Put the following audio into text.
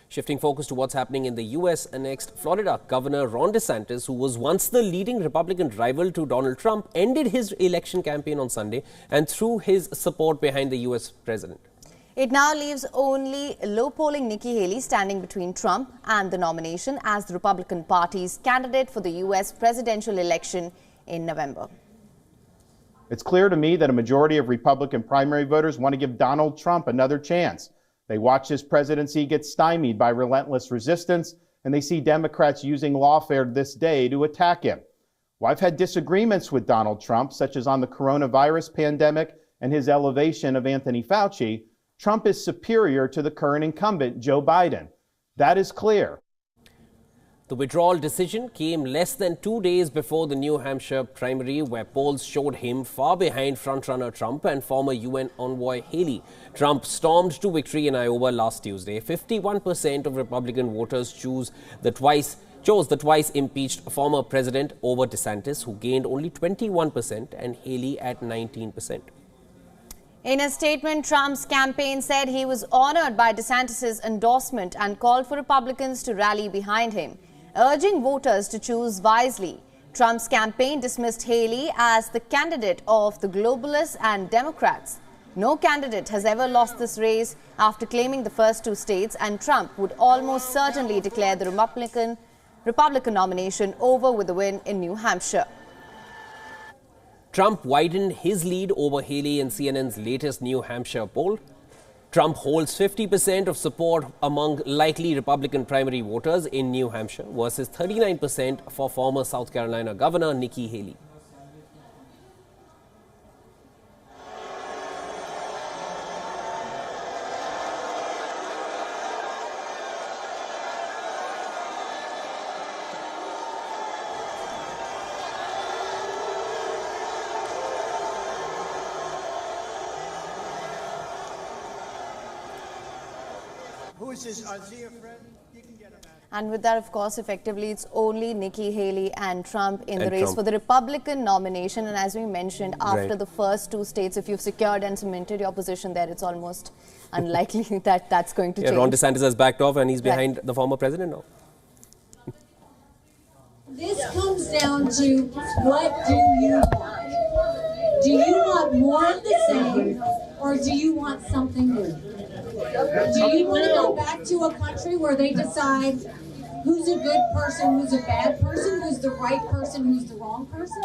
Shifting focus to what's happening in the U.S. next, Florida Governor Ron DeSantis, who was once the leading Republican rival to Donald Trump, ended his election campaign on Sunday and threw his support behind the U.S. president. It now leaves only low-polling Nikki Haley standing between Trump and the nomination as the Republican Party's candidate for the U.S. presidential election in November. It's clear to me that a majority of Republican primary voters want to give Donald Trump another chance. They watch his presidency get stymied by relentless resistance, and they see Democrats using lawfare this day to attack him. Well, I've had disagreements with Donald Trump, such as on the coronavirus pandemic and his elevation of Anthony Fauci. Trump is superior to the current incumbent, Joe Biden. That is clear. The withdrawal decision came less than 2 days before the New Hampshire primary, where polls showed him far behind frontrunner Trump and former UN envoy Haley. Trump stormed to victory in Iowa last Tuesday. 51% of Republican voters chose the twice impeached former president over DeSantis, who gained only 21%, and Haley at 19%. In a statement, Trump's campaign said he was honored by DeSantis' endorsement and called for Republicans to rally behind him, urging voters to choose wisely. Trump's campaign dismissed Haley as the candidate of the globalists and Democrats. No candidate has ever lost this race after claiming the first two states, and Trump would almost certainly declare the Republican nomination over with a win in New Hampshire. Trump widened his lead over Haley in CNN's latest New Hampshire poll. Trump holds 50% of support among likely Republican primary voters in New Hampshire versus 39% for former South Carolina Governor Nikki Haley. Who is this? Is he a friend? You can get him out. And with that, of course, effectively, it's only Nikki Haley and Trump in the race for the Republican nomination. And as we mentioned, after the first two states, if you've secured and cemented your position there, it's almost unlikely that that's going to change. Ron DeSantis has backed off and he's behind the former president now. This comes down to, what do you want? Do you want more of the same, or do you want something new? Do you want to go back to a country where they decide who's a good person, who's a bad person, who's the right person, who's the wrong person?